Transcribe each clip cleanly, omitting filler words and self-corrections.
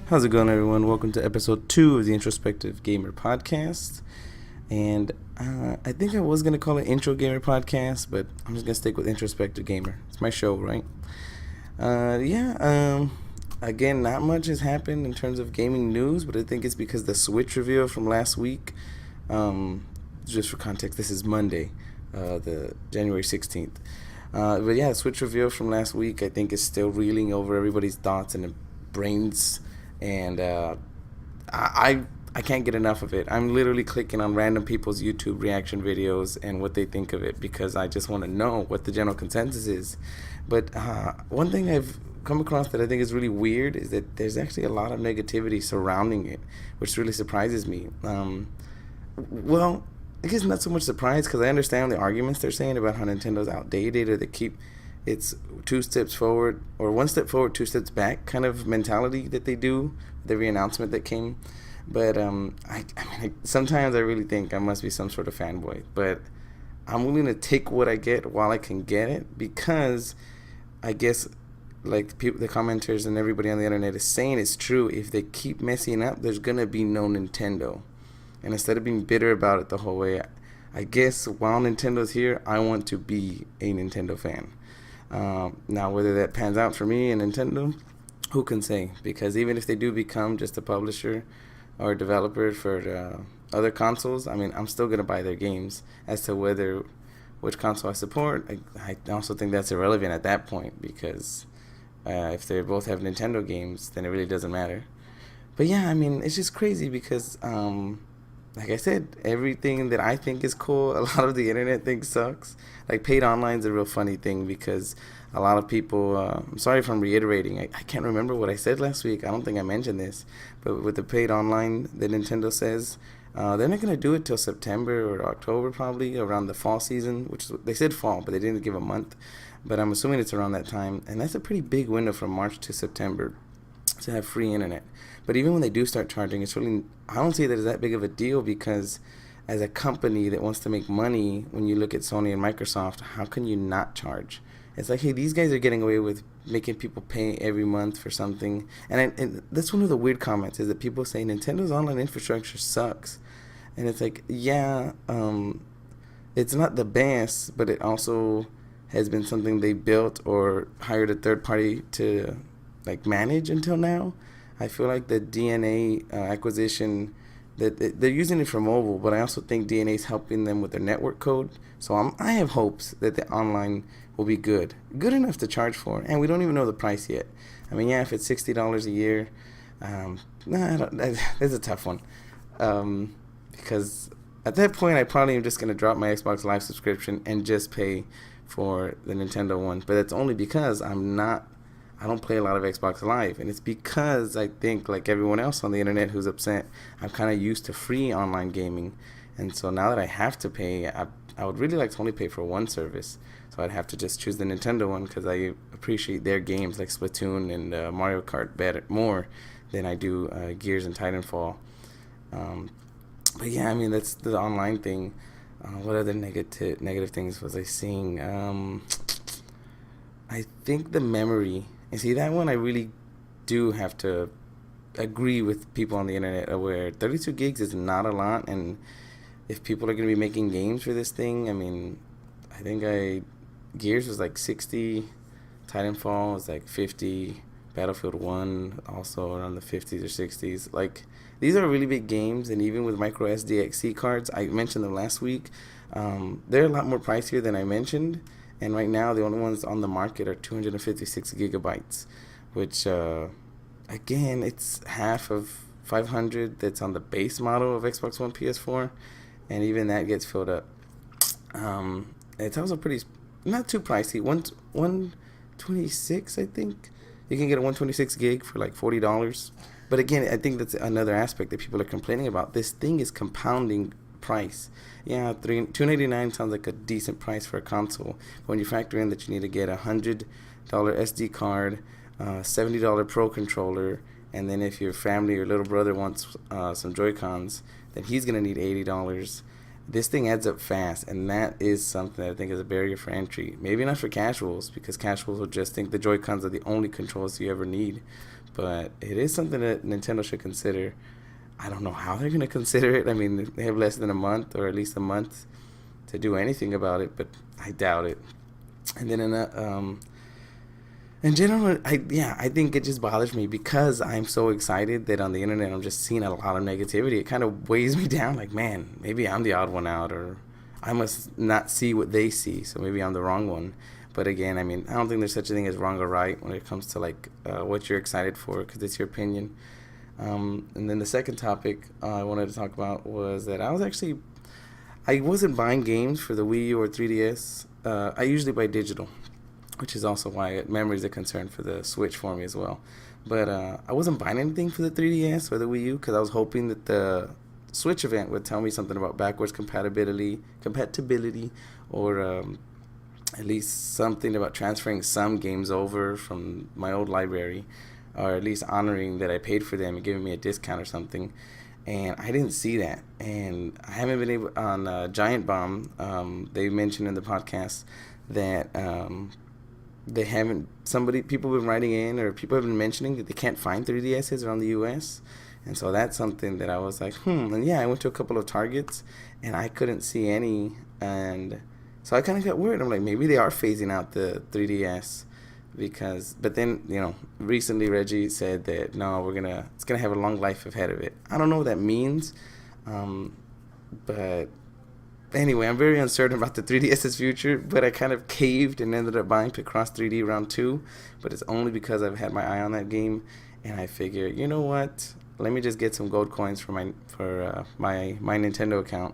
How's it going, everyone? Welcome to episode 2 of the Introspective Gamer Podcast. And I think I was going to call it Intro Gamer Podcast, but I'm just going to stick with Introspective Gamer. It's my show, right? Again, not much has happened in terms of gaming news, but I think it's because the Switch reveal from last week, just for context, this is Monday, the January 16th. But yeah, the Switch reveal from last week, I think, is still reeling over everybody's thoughts and brains, and I can't get enough of it. I'm literally clicking on random people's YouTube reaction videos and what they think of it because I just want to know what the general consensus is. But one thing I've come across that I think is really weird is that there's actually a lot of negativity surrounding it, which really surprises me. Well, I guess not so much surprised because I understand the arguments they're saying about how Nintendo's outdated or they keep it's two steps forward or one step forward, two steps back kind of mentality that they do with every announcement that came. But sometimes I really think I must be some sort of fanboy. But I'm willing to take what I get while I can get it because I guess like people, the commenters and everybody on the internet is saying it's true. If they keep messing up, there's gonna be no Nintendo. And instead of being bitter about it the whole way, I guess while Nintendo's here, I want to be a Nintendo fan. Now, whether that pans out for me and Nintendo, who can say? Because even if they do become just a publisher or a developer for other consoles, I mean, I'm still going to buy their games. As to which console I support, I also think that's irrelevant at that point because if they both have Nintendo games, then it really doesn't matter. But yeah, I mean, it's just crazy because like I said, everything that I think is cool, a lot of the internet thinks sucks. Like, paid online is a real funny thing because a lot of people, I'm sorry if I'm reiterating, I can't remember what I said last week. I don't think I mentioned this. But with the paid online that Nintendo says, they're not going to do it till September or October probably, around the fall season, which they said fall, but they didn't give a month. But I'm assuming it's around that time. And that's a pretty big window from March to September to have free internet. But even when they do start charging, it's really, I don't see that as that big of a deal because as a company that wants to make money, when you look at Sony and Microsoft, how can you not charge? It's like, hey, these guys are getting away with making people pay every month for something. And that's one of the weird comments is that people say Nintendo's online infrastructure sucks. And it's like, yeah, it's not the best, but it also has been something they built or hired a third party to like manage until now. I feel like the DNA acquisition that they're using it for mobile, but I also think DNA is helping them with their network code. So I have hopes that the online will be good enough to charge for, and we don't even know the price yet. I mean, yeah, if it's $60 a year, that's a tough one, because at that point I probably am just gonna drop my Xbox Live subscription and just pay for the Nintendo one. But that's only because I don't play a lot of Xbox Live, and it's because I think, like everyone else on the internet who's upset, I'm kind of used to free online gaming, and so now that I have to pay, I would really like to only pay for one service, so I'd have to just choose the Nintendo one because I appreciate their games like Splatoon and Mario Kart better more than I do Gears and Titanfall. But yeah, I mean, that's the online thing. What other negative things was I seeing? I think the memory. And see, that one I really do have to agree with people on the internet where 32 gigs is not a lot. And if people are going to be making games for this thing, I mean, I think Gears was like 60, Titanfall was like 50, Battlefield 1 also around the 50s or 60s. Like, these are really big games, and even with micro SDXC cards, I mentioned them last week, they're a lot more pricier than I mentioned. And right now, the only ones on the market are 256 gigabytes, which, again, it's half of 500 that's on the base model of Xbox One PS4, and even that gets filled up. It's also not too pricey. 126, I think. You can get a 126 gig for like $40. But again, I think that's another aspect that people are complaining about. This thing is compounding price. Yeah, $299 sounds like a decent price for a console. But when you factor in that you need to get a $100 SD card, $70 Pro controller, and then if your family or little brother wants some Joy-Cons, then he's gonna need $80. This thing adds up fast, and that is something that I think is a barrier for entry. Maybe not for casuals, because casuals will just think the Joy-Cons are the only controls you ever need. but it is something that Nintendo should consider. I don't know how they're gonna consider it. I mean, they have less than a month, or at least a month, to do anything about it, but I doubt it. And then in general, I think it just bothers me because I'm so excited that on the internet I'm just seeing a lot of negativity. It kind of weighs me down. Like, man, maybe I'm the odd one out, or I must not see what they see, so maybe I'm the wrong one. But again, I mean, I don't think there's such a thing as wrong or right when it comes to like what you're excited for, because it's your opinion. And then the second topic I wanted to talk about was that I wasn't buying games for the Wii U or 3DS. I usually buy digital, which is also why memory is a concern for the Switch for me as well. But I wasn't buying anything for the 3DS or the Wii U because I was hoping that the Switch event would tell me something about backwards compatibility, or at least something about transferring some games over from my old library, or at least honoring that I paid for them and giving me a discount or something. And I didn't see that, and I haven't been able on Giant Bomb. They mentioned in the podcast that they haven't. People have been writing in, or people have been mentioning that they can't find 3DSs around the U.S. And so that's something that I was like, And yeah, I went to a couple of Targets, and I couldn't see any, and so I kind of got worried. I'm like, maybe they are phasing out the 3DS. But then, recently Reggie said that no, it's gonna have a long life ahead of it. I don't know what that means, but anyway, I'm very uncertain about the 3DS's future. But I kind of caved and ended up buying Picross 3D Round 2, but it's only because I've had my eye on that game, and I figure, you know what? Let me just get some gold coins for my Nintendo account,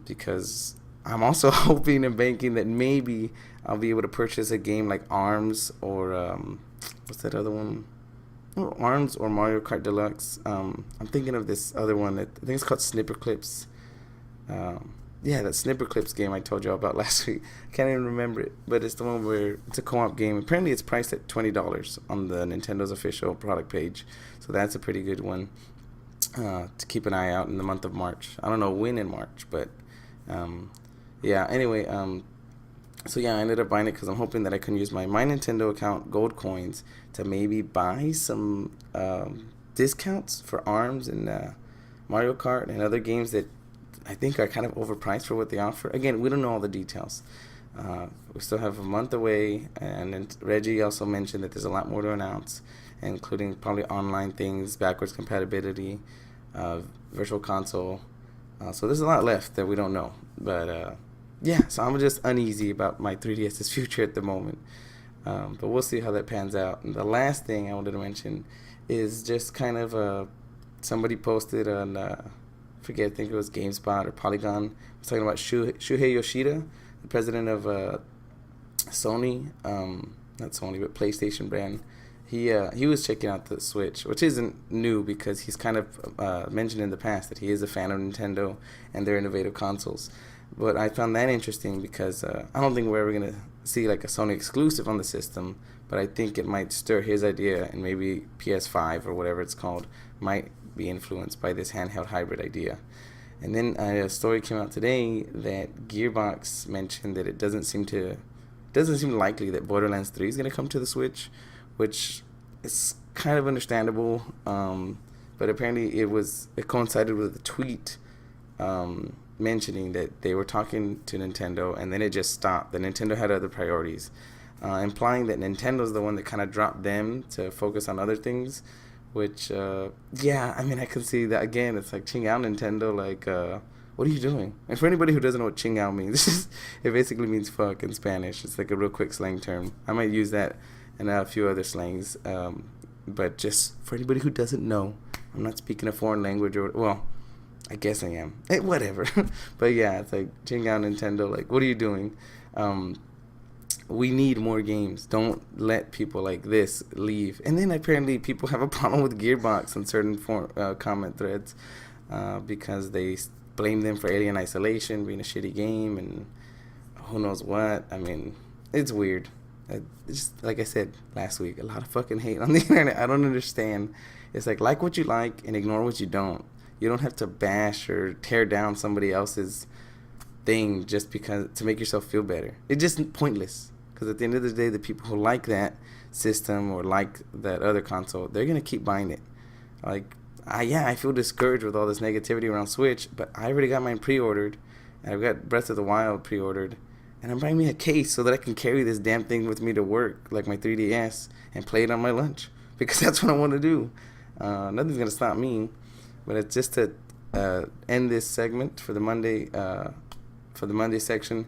because I'm also hoping and banking that maybe I'll be able to purchase a game like ARMS, or what's that other one? Oh, ARMS or Mario Kart Deluxe. I'm thinking of this other one that I think it's called Snipper Clips. That Snipper Clips game I told you about last week. I can't even remember it, but it's the one where it's a co-op game. Apparently, it's priced at $20 on the Nintendo's official product page, so that's a pretty good one to keep an eye out in the month of March. I don't know when in March, but anyway, I ended up buying it because I'm hoping that I can use my Nintendo account gold coins to maybe buy some discounts for ARMS and Mario Kart and other games that I think are kind of overpriced for what they offer. Again, we don't know all the details. We still have a month away, and then Reggie also mentioned that there's a lot more to announce, including probably online things, backwards compatibility, virtual console. So there's a lot left that we don't know. But so I'm just uneasy about my 3DS's future at the moment. But we'll see how that pans out. And the last thing I wanted to mention is just kind of somebody posted on, I think it was GameSpot or Polygon, was talking about Shuhei Yoshida, the president of Sony, not Sony, but PlayStation brand. He was checking out the Switch, which isn't new because he's kind of mentioned in the past that he is a fan of Nintendo and their innovative consoles. But I found that interesting because I don't think we're ever going to see like a Sony exclusive on the system, but I think it might stir his idea, and maybe PS5 or whatever it's called might be influenced by this handheld hybrid idea. And then a story came out today that Gearbox mentioned that it doesn't seem likely that Borderlands 3 is going to come to the Switch, which is kind of understandable. But apparently it coincided with a tweet mentioning that they were talking to Nintendo, and then it just stopped. That Nintendo had other priorities, implying that Nintendo's the one that kind of dropped them to focus on other things. Which, I can see that again. It's like, ching out Nintendo, like, what are you doing? And for anybody who doesn't know what ching out means, it basically means fuck in Spanish. It's like a real quick slang term. I might use that and a few other slangs. But just for anybody who doesn't know, I'm not speaking a foreign language, or, well, I guess I am. Whatever. But yeah, it's like, ching out Nintendo, like, what are you doing? We need more games. Don't let people like this leave. And then apparently people have a problem with Gearbox on certain comment threads because they blame them for Alien Isolation being a shitty game and who knows what. I mean, it's weird. Just like I said last week, a lot of fucking hate on the internet. I don't understand. It's like what you like and ignore what you don't. You don't have to bash or tear down somebody else's thing just because to make yourself feel better. It's just pointless. Because at the end of the day, the people who like that, system or like that other console, they're gonna keep buying it. Like, I feel discouraged with all this negativity around Switch, but I already got mine pre-ordered, and I've got Breath of the Wild pre-ordered, and I'm buying me a case so that I can carry this damn thing with me to work, like my 3DS, and play it on my lunch, because that's what I want to do. Nothing's gonna stop me, but it's just to end this segment for the Monday section.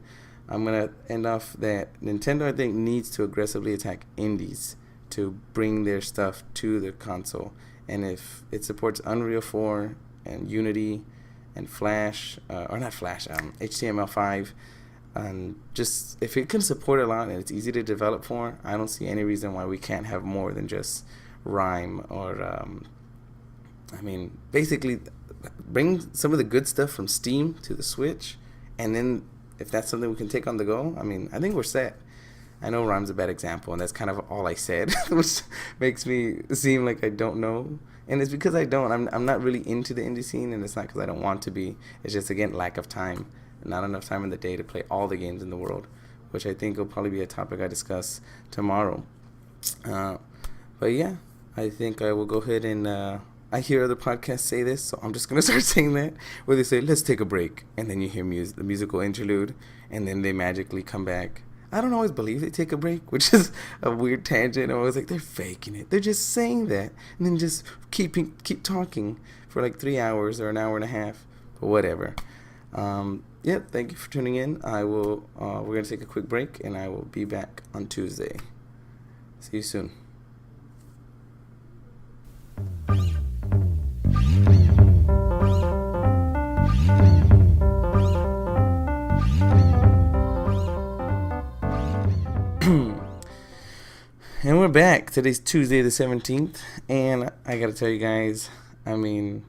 I'm gonna end off that Nintendo, I think, needs to aggressively attack indies to bring their stuff to the console. And if it supports Unreal 4 and Unity and Flash, or not Flash, HTML5, and just if it can support a lot and it's easy to develop for, I don't see any reason why we can't have more than just Rhyme or, basically bring some of the good stuff from Steam to the Switch, and then if that's something we can take on the go, I think we're set. I know Rhyme's a bad example, and that's kind of all I said, which makes me seem like I don't know. And it's because I don't. I'm not really into the indie scene, and it's not because I don't want to be. It's just, again, lack of time. Not enough time in the day to play all the games in the world, which I think will probably be a topic I discuss tomorrow. But yeah, I think I will go ahead and... I hear other podcasts say this, so I'm just going to start saying that, where they say, let's take a break, and then you hear the musical interlude, and then they magically come back. I don't always believe they take a break, which is a weird tangent. I was like, they're faking it. They're just saying that, and then just keep talking for like 3 hours or an hour and a half, but whatever. Thank you for tuning in. We're going to take a quick break, and I will be back on Tuesday. See you soon. And we're back. Today's Tuesday the 17th, and I gotta tell you guys, to me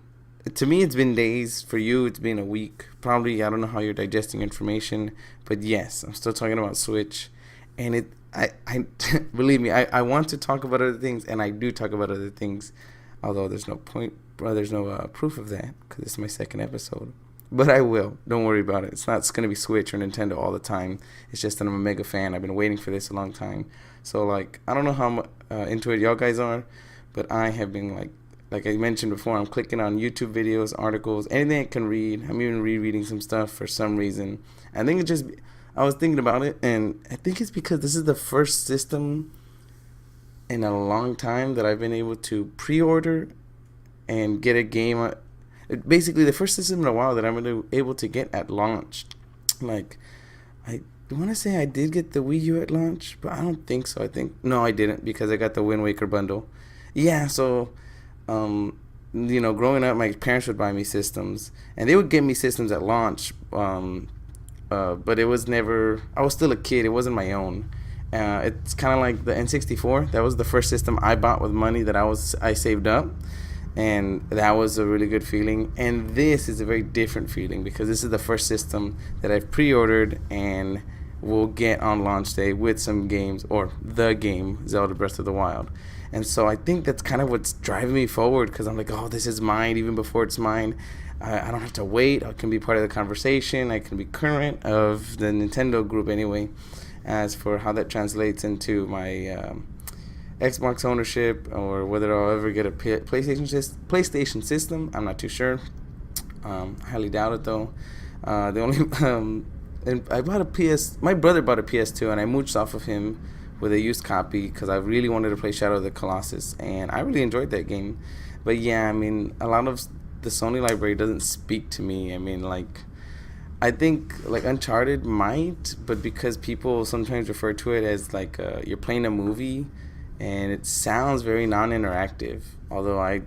it's been days. For you, it's been a week. Probably, I don't know how you're digesting information, but yes, I'm still talking about Switch, and I believe me, I want to talk about other things, and I do talk about other things, although there's no proof of that, because it's my second episode. But I will. Don't worry about it. It's going to be Switch or Nintendo all the time. It's just that I'm a mega fan. I've been waiting for this a long time. So, I don't know how into it y'all guys are, but I have been, like I mentioned before, I'm clicking on YouTube videos, articles, anything I can read. I'm even rereading some stuff for some reason. I was thinking about it, and I think it's because this is the first system in a long time that I've been able to pre-order and get a game. Basically, the first system in a while that I'm able to get at launch. I want to say I did get the Wii U at launch, but I don't think so. No, I didn't, because I got the Wind Waker bundle. Yeah, so, growing up, my parents would buy me systems, and they would get me systems at launch, but it was never, I was still a kid. It wasn't my own. It's kind of like the N64. That was the first system I bought with money that I saved up. And that was a really good feeling. And this is a very different feeling, because this is the first system that I've pre-ordered and will get on launch day with some games, or the game, Zelda Breath of the Wild. And so I think that's kind of what's driving me forward, because I'm like, oh, this is mine even before it's mine. I don't have to wait. I can be part of the conversation. I can be current of the Nintendo group anyway. As for how that translates into my... Xbox ownership, or whether I'll ever get a PlayStation system, I'm not too sure. Highly doubt it though. The only and I bought a PS. My brother bought a PS2, and I mooched off of him with a used copy, because I really wanted to play Shadow of the Colossus, and I really enjoyed that game. But yeah, a lot of the Sony library doesn't speak to me. I think Uncharted might, but because people sometimes refer to it as you're playing a movie. And it sounds very non-interactive, although I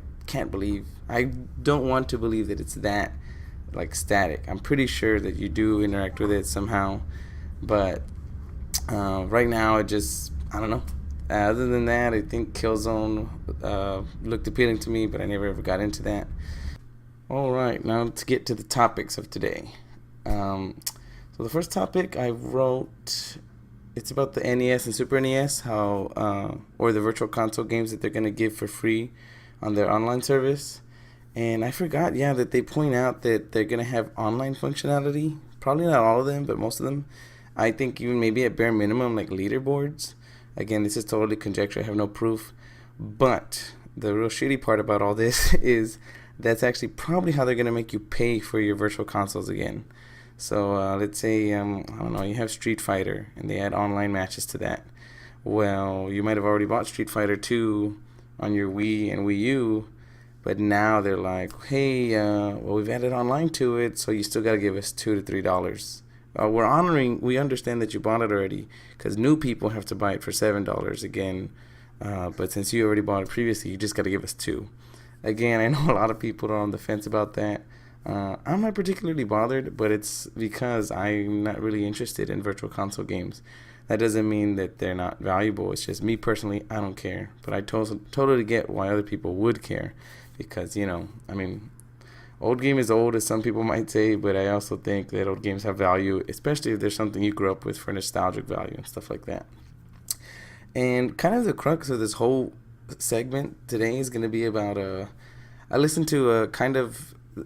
don't want to believe that it's that static. I'm pretty sure that you do interact with it somehow, but right now I don't know. Other than that, I think Killzone looked appealing to me, but I never ever got into that. Alright, now let's get to the topics of today. So the first topic I wrote... It's about the NES and Super NES, or the virtual console games that they're going to give for free on their online service. And I forgot, that they point out that they're going to have online functionality. Probably not all of them, but most of them. I think even maybe at bare minimum, leaderboards. Again, this is totally conjecture. I have no proof. But the real shitty part about all this is that's actually probably how they're going to make you pay for your virtual consoles again. So let's say, I don't know, you have Street Fighter and they add online matches to that. Well, you might have already bought Street Fighter 2 on your Wii and Wii U, but now they're like, hey, well, we've added online to it, so you still got to give us $2 to $3. We understand that you bought it already, because new people have to buy it for $7 again. But since you already bought it previously, you just got to give us $2. Again, I know a lot of people are on the fence about that. I'm not particularly bothered, but it's because I'm not really interested in virtual console games. That doesn't mean that they're not valuable. It's just me personally, I don't care. But I totally get why other people would care. Because, I mean, old game is old, as some people might say, but I also think that old games have value, especially if there's something you grew up with for nostalgic value and stuff like that. And kind of the crux of this whole segment today is going to be about, I listened to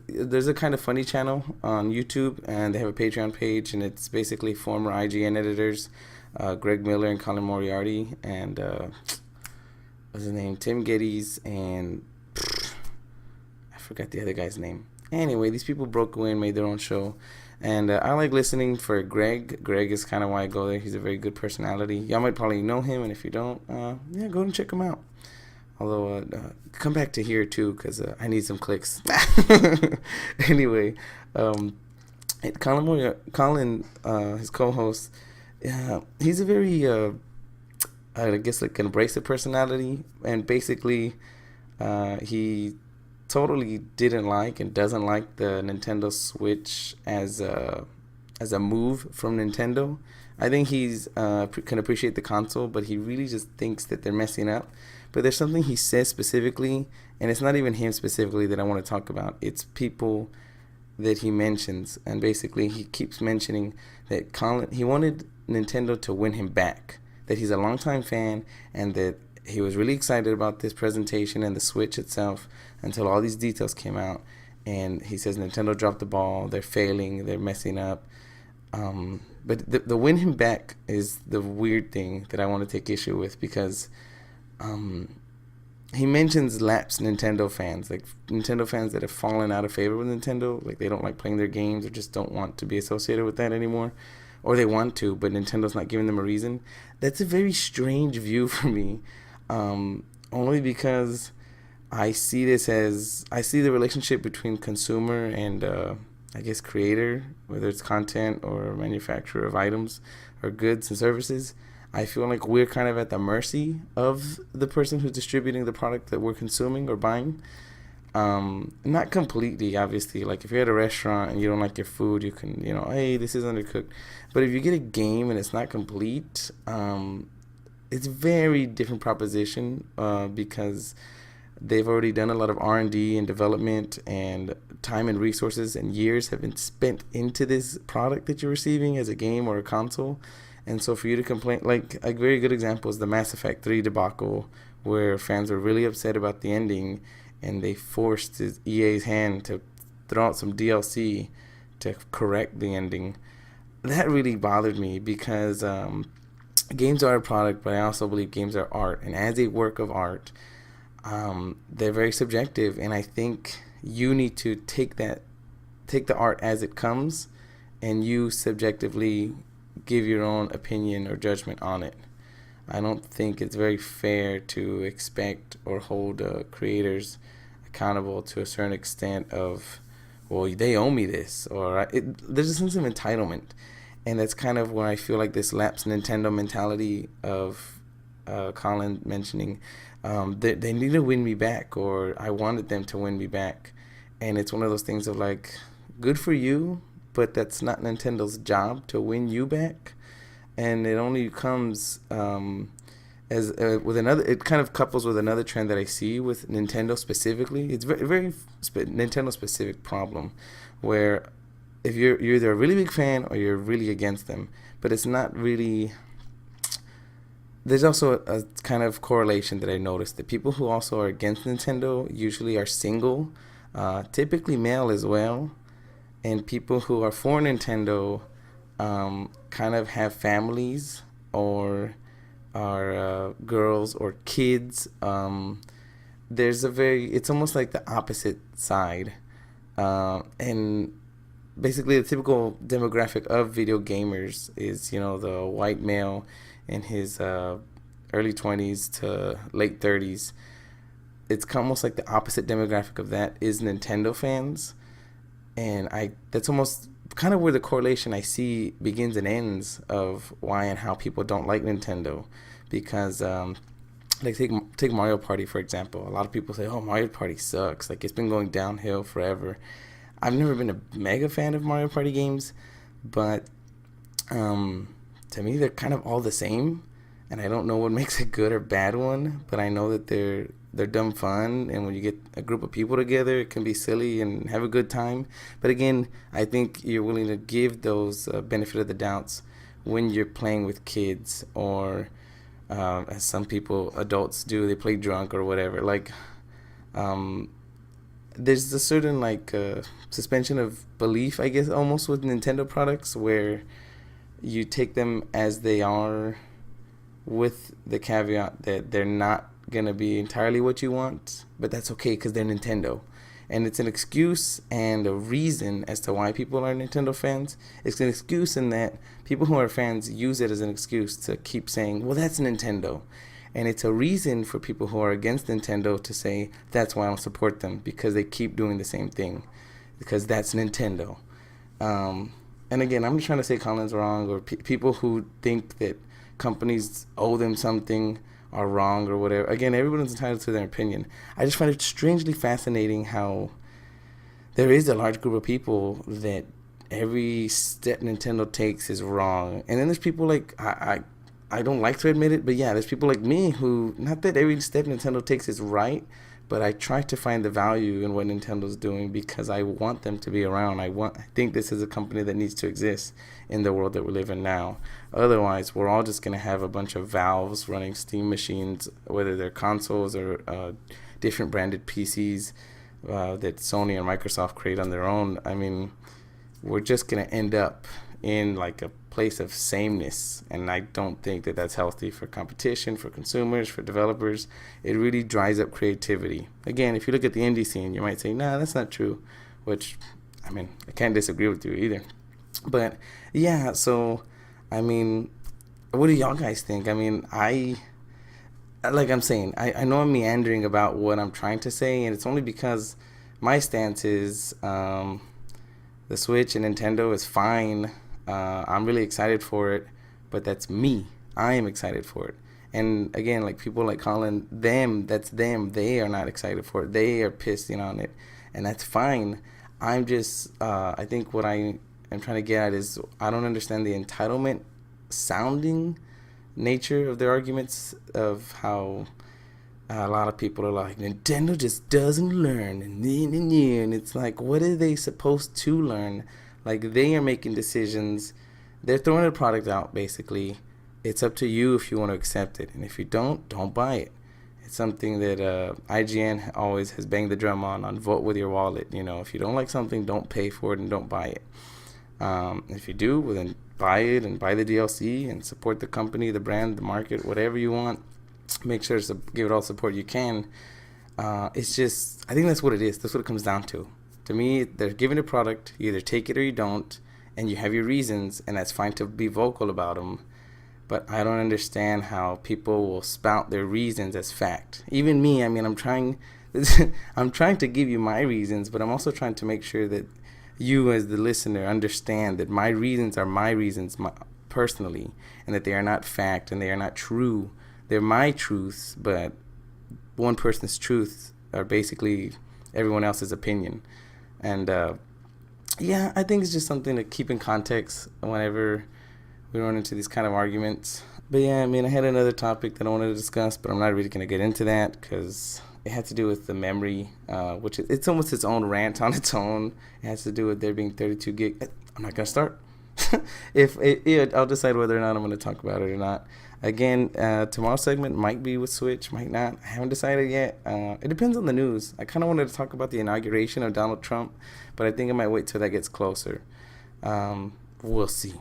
there's a kind of funny channel on YouTube, and they have a Patreon page, and it's basically former IGN editors, Greg Miller and Colin Moriarty, and, what's his name, Tim Geddes, and I forgot the other guy's name. Anyway, these people broke away and made their own show. And I like listening for Greg. Greg is kind of why I go there. He's a very good personality. Y'all might probably know him, and if you don't, go and check him out. Although, come back to here, too, because I need some clicks. Anyway, Colin, his co-host, he's a very, I guess, like an abrasive personality. And basically, he totally didn't like and doesn't like the Nintendo Switch as a move from Nintendo. I think he's can appreciate the console, but he really just thinks that they're messing up. But there's something he says specifically, and it's not even him specifically that I want to talk about. It's people that he mentions, and basically he keeps mentioning that he wanted Nintendo to win him back, that he's a longtime fan, and that he was really excited about this presentation and the Switch itself until all these details came out. And he says Nintendo dropped the ball, they're failing, they're messing up. But the win him back is the weird thing that I want to take issue with, because he mentions lapsed Nintendo fans, like Nintendo fans that have fallen out of favor with Nintendo, like they don't like playing their games or just don't want to be associated with that anymore, or they want to, but Nintendo's not giving them a reason. That's a very strange view for me, only because I see the relationship between consumer and I guess creator, whether it's content or manufacturer of items or goods and services. I feel like we're kind of at the mercy of the person who's distributing the product that we're consuming or buying. Not completely, obviously. Like if you're at a restaurant and you don't like your food, you can, hey, this is undercooked. But if you get a game and it's not complete, it's a very different proposition because they've already done a lot of R&D and development, and time and resources and years have been spent into this product that you're receiving as a game or a console. And so for you to complain, like a very good example is the Mass Effect 3 debacle, where fans were really upset about the ending, and they forced EA's hand to throw out some DLC to correct the ending. That really bothered me because games are a product, but I also believe games are art. And as a work of art, they're very subjective, and I think you need to take the art as it comes, and you subjectively give your own opinion or judgment on it. I don't think it's very fair to expect or hold creators accountable to a certain extent of, well, they owe me this, or there's a sense of entitlement, and that's kind of where I feel like this lapsed Nintendo mentality of Colin mentioning they need to win me back, or I wanted them to win me back. And it's one of those things of like, good for you, but that's not Nintendo's job to win you back. And it only comes as with another. It kind of couples with another trend that I see with Nintendo specifically. It's very Nintendo specific problem, where if you're either a really big fan or you're really against them, but it's not really. There's also a kind of correlation that I noticed that people who also are against Nintendo usually are single, typically male as well, and people who are for Nintendo kind of have families or are girls or kids. It's almost like the opposite side. And basically the typical demographic of video gamers is, the white male in his early 20s to late 30s. It's almost like the opposite demographic of that is Nintendo fans. And that's almost kind of where the correlation I see begins and ends of why and how people don't like Nintendo. Because like take Mario Party for example. A lot of people say, "Oh, Mario Party sucks. Like it's been going downhill forever." I've never been a mega fan of Mario Party games, but to me they're kind of all the same, and I don't know what makes a good or bad one. But I know that they're dumb fun, and when you get a group of people together, it can be silly and have a good time. But again, I think you're willing to give those benefit of the doubts when you're playing with kids or as some people, adults do, they play drunk or whatever. Like, there's a certain suspension of belief, I guess, almost with Nintendo products where you take them as they are, with the caveat that they're not gonna be entirely what you want, but that's okay because they're Nintendo. And it's an excuse and a reason as to why people are Nintendo fans. It's an excuse in that people who are fans use it as an excuse to keep saying, well, that's Nintendo. And it's a reason for people who are against Nintendo to say, that's why I don't support them, because they keep doing the same thing, because that's Nintendo. And again, I'm just trying to say Colin's wrong, or people who think that companies owe them something are wrong or whatever. Again, everyone's entitled to their opinion. I just find it strangely fascinating how there is a large group of people that every step Nintendo takes is wrong. And then there's people like, I don't like to admit it, but yeah, there's people like me who, not that every step Nintendo takes is right, but I try to find the value in what Nintendo's doing because I want them to be around. I think this is a company that needs to exist in the world that we live in now. Otherwise, we're all just going to have a bunch of valves running Steam machines, whether they're consoles or different branded PCs that Sony or Microsoft create on their own. I mean, we're just going to end up in like a place of sameness, and I don't think that that's healthy for competition, for consumers, for developers. It really dries up creativity. Again, if you look at the indie scene, you might say, nah, that's not true, which, I mean, I can't disagree with you either. But yeah, so I mean, what do y'all guys think? I mean, like I'm saying, I know I'm meandering about what I'm trying to say, and it's only because my stance is the Switch and Nintendo is fine. I'm really excited for it, but that's me. I am excited for it. And again, like people like Colin, that's them. They are not excited for it. They are pissed on it, and that's fine. I'm just, I think what I am trying to get at is I don't understand the entitlement sounding nature of their arguments of how a lot of people are like, Nintendo just doesn't learn, and it's like, what are they supposed to learn? Like, they are making decisions. They're throwing a product out, basically. It's up to you if you want to accept it. And if you don't buy it. It's something that IGN always has banged the drum on vote with your wallet. If you don't like something, don't pay for it and don't buy it. If you do, well, then buy it and buy the DLC and support the company, the brand, the market, whatever you want. Make sure to give it all support you can. It's just, I think that's what it is. That's what it comes down to. To me, they're giving a product. You either take it or you don't, and you have your reasons, and that's fine to be vocal about them. But I don't understand how people will spout their reasons as fact. Even me, I mean, I'm trying to give you my reasons, but I'm also trying to make sure that you as the listener understand that my reasons are my reasons personally, and that they are not fact and they are not true. They're my truths, but one person's truths are basically everyone else's opinion. And yeah, I think it's just something to keep in context whenever we run into these kind of arguments. But yeah, I mean, I had another topic that I wanted to discuss, but I'm not really going to get into that because it had to do with the memory, which it's almost its own rant on its own. It has to do with there being 32 gig. I'm not going to start. I'll decide whether or not I'm going to talk about it or not. Again, tomorrow's segment might be with Switch, might not. I haven't decided yet. It depends on the news. I kind of wanted to talk about the inauguration of Donald Trump, but I think I might wait till that gets closer. We'll see.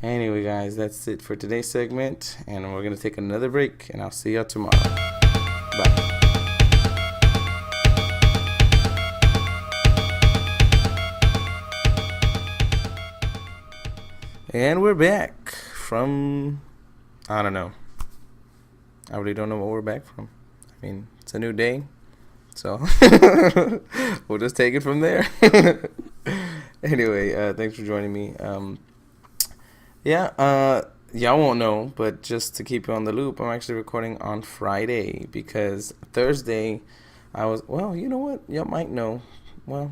Anyway, guys, that's it for today's segment, and we're gonna take another break, and I'll see y'all tomorrow. Bye. And we're back from, I don't know. I really don't know what we're back from. I mean, it's a new day, so we'll just take it from there. Anyway, thanks for joining me. Y'all won't know, but just to keep you on the loop, I'm actually recording on Friday because Thursday well, you know what? Y'all might know. Well,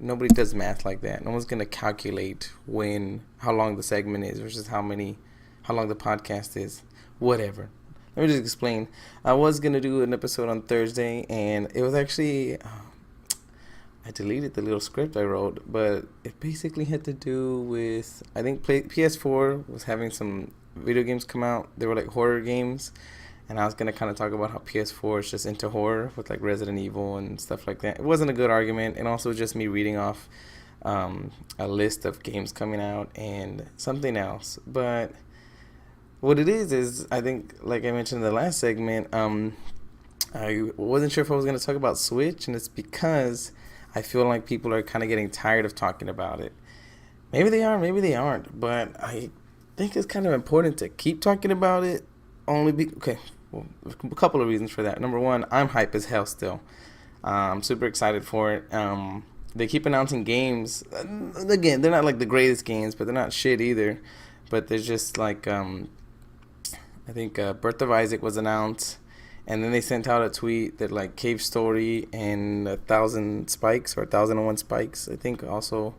nobody does math like that. No one's going to calculate how long the segment is versus how long the podcast is. Whatever. Let me just explain. I was going to do an episode on Thursday, and it was actually, I deleted the little script I wrote, but it basically had to do with, I think PS4 was having some video games come out. They were like horror games, and I was going to kind of talk about how PS4 is just into horror with like Resident Evil and stuff like that. It wasn't a good argument, and also just me reading off a list of games coming out and something else. But what it is I think, like I mentioned in the last segment, I wasn't sure if I was going to talk about Switch, and it's because I feel like people are kind of getting tired of talking about it. Maybe they are, maybe they aren't, but I think it's kind of important to keep talking about it. Okay, well, a couple of reasons for that. Number one, I'm hype as hell still. I'm super excited for it. They keep announcing games. Again, they're not like the greatest games, but they're not shit either. But there's just like, I think Birth of Isaac was announced. And then they sent out a tweet that like Cave Story and 1,000 Spikes or 1,001 Spikes, I think, also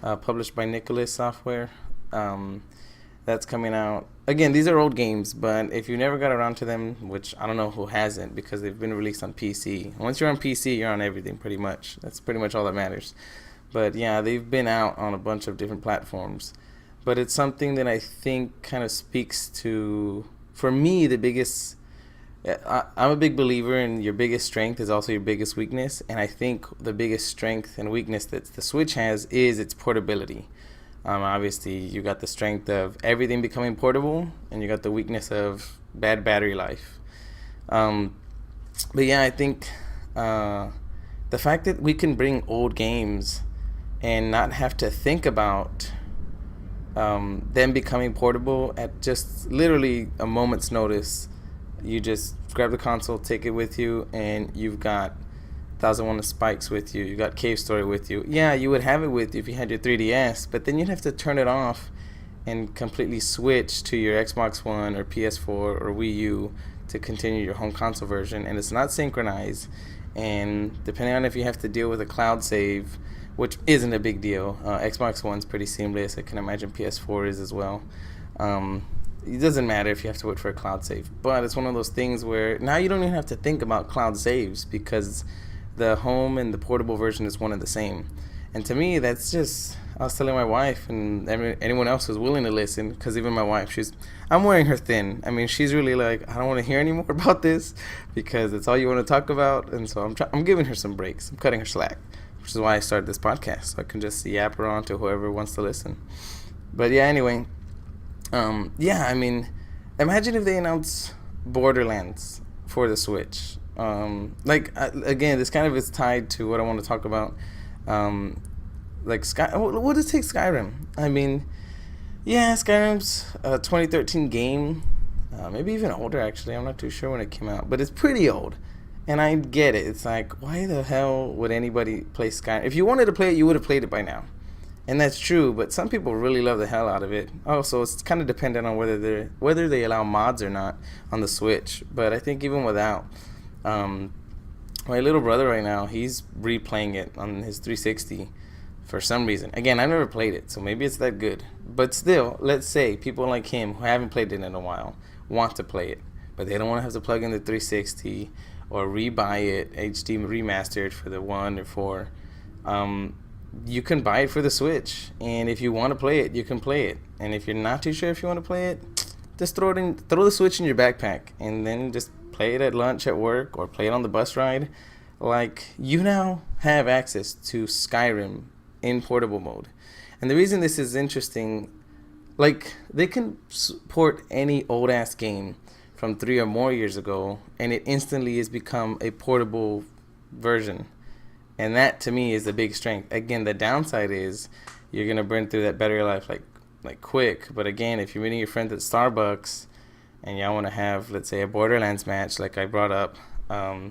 published by Nicholas Software. That's coming out. Again, these are old games, but if you never got around to them, which I don't know who hasn't because they've been released on PC. Once you're on PC, you're on everything pretty much. That's pretty much all that matters. But yeah, they've been out on a bunch of different platforms. But it's something that I think kind of speaks to, for me, the biggest... I'm a big believer in your biggest strength is also your biggest weakness, and I think the biggest strength and weakness that the Switch has is its portability. Obviously, you got the strength of everything becoming portable, and you got the weakness of bad battery life. But yeah, I think the fact that we can bring old games and not have to think about them becoming portable at just literally a moment's notice. You just grab the console, take it with you, and you've got 1,001 Spikes with you. You got Cave Story with you. Yeah, you would have it with you if you had your 3DS, but then you'd have to turn it off and completely switch to your Xbox One or PS4 or Wii U to continue your home console version, and it's not synchronized. And depending on if you have to deal with a cloud save, which isn't a big deal, Xbox One's pretty seamless. I can imagine PS4 is as well. It doesn't matter if you have to wait for a cloud save, but it's one of those things where now you don't even have to think about cloud saves because the home and the portable version is one and the same. And to me, that's just, I was telling my wife and anyone else who's willing to listen, because even my wife, I'm wearing her thin. I mean, she's really like, I don't want to hear any more about this because it's all you want to talk about. And so I'm giving her some breaks. I'm cutting her slack, which is why I started this podcast, so I can just yap her on to whoever wants to listen. But yeah, anyway. I mean, imagine if they announce Borderlands for the Switch. Again, this kind of is tied to what I want to talk about. What does take Skyrim? I mean, yeah, Skyrim's a 2013 game, maybe even older actually. I'm not too sure when it came out, but it's pretty old. And I get it. It's like, why the hell would anybody play Skyrim? If you wanted to play it, you would have played it by now. And that's true, but some people really love the hell out of it. Also, it's kind of dependent on whether they allow mods or not on the Switch. But I think even without, my little brother right now, he's replaying it on his 360 for some reason. Again, I've never played it, so maybe it's that good. But still, let's say people like him who haven't played it in a while want to play it, but they don't want to have to plug in the 360 or rebuy it HD remastered for the 1 or 4. You can buy it for the Switch, and if you want to play it, you can play it. And if you're not too sure if you want to play it, just throw the Switch in your backpack, and then just play it at lunch at work or play it on the bus ride. Like, you now have access to Skyrim in portable mode. And the reason this is interesting, like they can port any old ass game from 3 or more years ago, and it instantly has become a portable version. And that to me is the big strength. Again, the downside is you're gonna burn through that battery life like quick. But again, if you're meeting your friends at Starbucks and y'all want to have, let's say, a Borderlands match, like I brought up,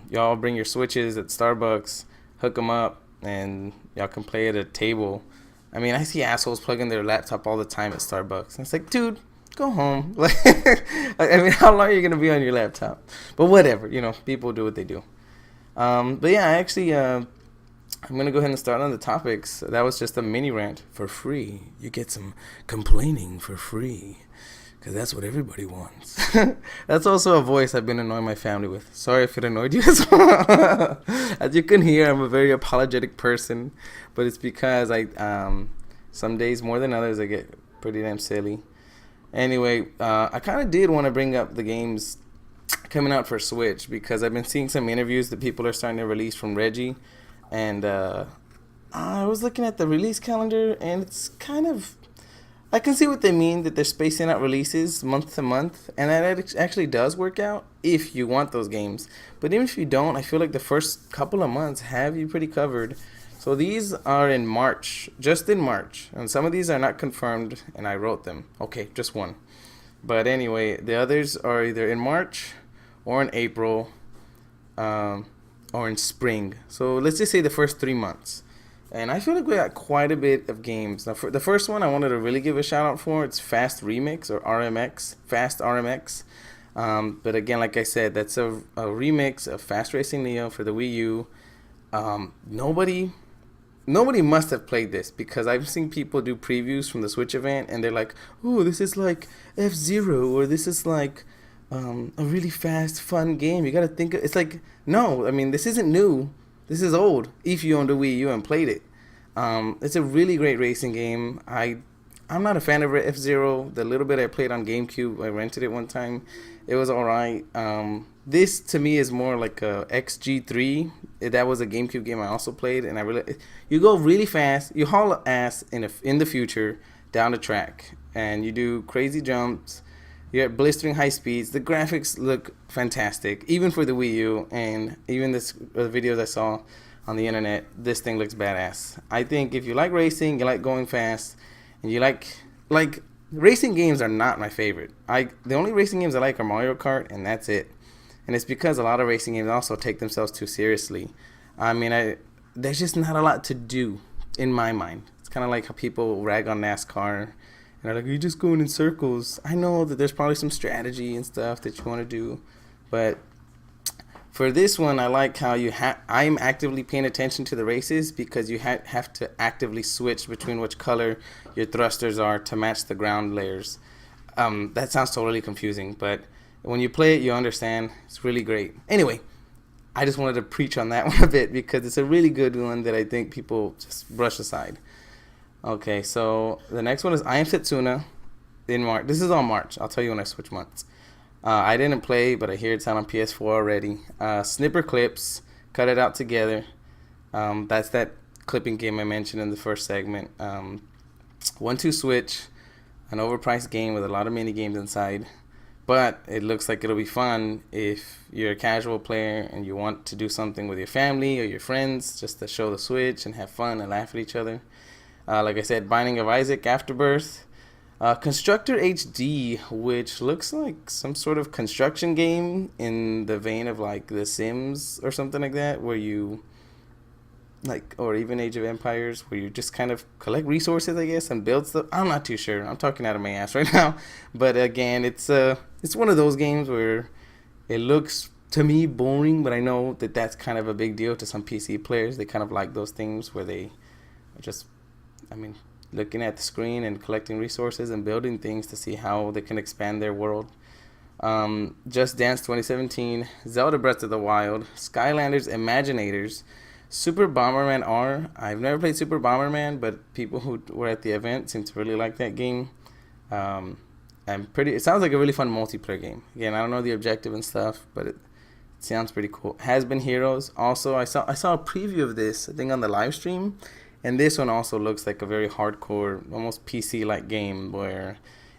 y'all bring your Switches at Starbucks, hook them up, and y'all can play at a table. I mean, I see assholes plugging their laptop all the time at Starbucks. And it's like, dude, go home. Like, I mean, how long are you gonna be on your laptop? But whatever, people do what they do. But yeah, I'm going to go ahead and start on the topics. That was just a mini rant for free. You get some complaining for free, because that's what everybody wants. That's also a voice I've been annoying my family with. Sorry if it annoyed you as well. As you can hear, I'm a very apologetic person, but it's because some days more than others I get pretty damn silly. Anyway, I kind of did want to bring up the games coming out for Switch, because I've been seeing some interviews that people are starting to release from Reggie. And I was looking at the release calendar, and it's kind of, I can see what they mean, that they're spacing out releases month to month, and that actually does work out if you want those games. But even if you don't, I feel like the first couple of months have you pretty covered. So these are in March, just in March, and some of these are not confirmed, and I wrote them. Okay, just one. But anyway, the others are either in March or in April, or in spring. So let's just say the first 3 months. And I feel like we got quite a bit of games. Now, for the first one I wanted to really give a shout out for, it's Fast Remix, or RMX, Fast RMX. But again, like I said, that's a remix of Fast Racing Neo for the Wii U. Nobody must have played this, because I've seen people do previews from the Switch event, and they're like, "Oh, this is like F-Zero, or this is like a really fast, fun game." You gotta think it's like, no, I mean, this isn't new. This is old. If you owned a Wii U and played it, it's a really great racing game. I'm not a fan of F-Zero. The little bit I played on GameCube, I rented it one time. It was alright. This to me is more like a XG3. That was a GameCube game I also played, and you go really fast. You haul ass in the future down the track, and you do crazy jumps. You're at blistering high speeds. The graphics look fantastic, even for the Wii U, and even the videos I saw on the internet, this thing looks badass. I think if you like racing, you like going fast, and you like racing games are not my favorite. The only racing games I like are Mario Kart, and that's it. And it's because a lot of racing games also take themselves too seriously. I mean, there's just not a lot to do in my mind. It's kind of like how people rag on NASCAR. And they're like, you're just going in circles. I know that there's probably some strategy and stuff that you want to do. But for this one, I like how I'm actively paying attention to the races, because you have to actively switch between which color your thrusters are to match the ground layers. That sounds totally confusing, but when you play it, you understand. It's really great. Anyway, I just wanted to preach on that one a bit, because it's a really good one that I think people just brush aside. Okay, so the next one is I Am Setsuna in March. This is on March. I'll tell you when I switch months. I didn't play, but I hear it's out on PS4 already. Snipper Clips, Cut It Out Together. That's that clipping game I mentioned in the first segment. 1-2 Switch, an overpriced game with a lot of mini games inside. But it looks like it'll be fun if you're a casual player and you want to do something with your family or your friends, just to show the Switch and have fun and laugh at each other. Like I said, Binding of Isaac Afterbirth. Constructor HD, which looks like some sort of construction game in the vein of like The Sims or something like that, where you or even Age of Empires, where you just kind of collect resources, I guess, and build stuff. I'm not too sure. I'm talking out of my ass right now. But again, it's one of those games where it looks to me boring, but I know that that's kind of a big deal to some PC players. They kind of like those things where they just, looking at the screen and collecting resources and building things to see how they can expand their world. Just Dance 2017, Zelda Breath of the Wild, Skylanders Imaginators, Super Bomberman R. I've never played Super Bomberman, but people who were at the event seem to really like that game. It sounds like a really fun multiplayer game. Again, I don't know the objective and stuff, but it sounds pretty cool. Has Been Heroes. Also, I saw a preview of this, I think on the live stream, And this one also looks like a very hardcore, almost PC-like game where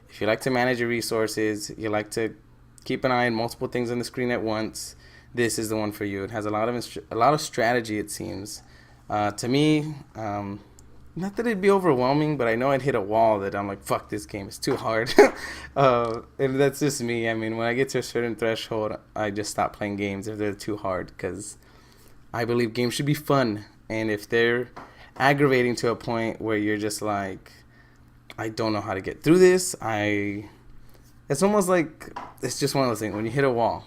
if you like to manage your resources, you like to keep an eye on multiple things on the screen at once, this is the one for you. It has a lot of strategy, it seems. To me, not that it'd be overwhelming, but I know I'd hit a wall that I'm like, fuck, this game is too hard. And that's just me. I mean, when I get to a certain threshold, I just stop playing games if they're too hard because I believe games should be fun. And if they're aggravating to a point where you're just like, I don't know how to get through this, it's almost like it's just one of those things when you hit a wall.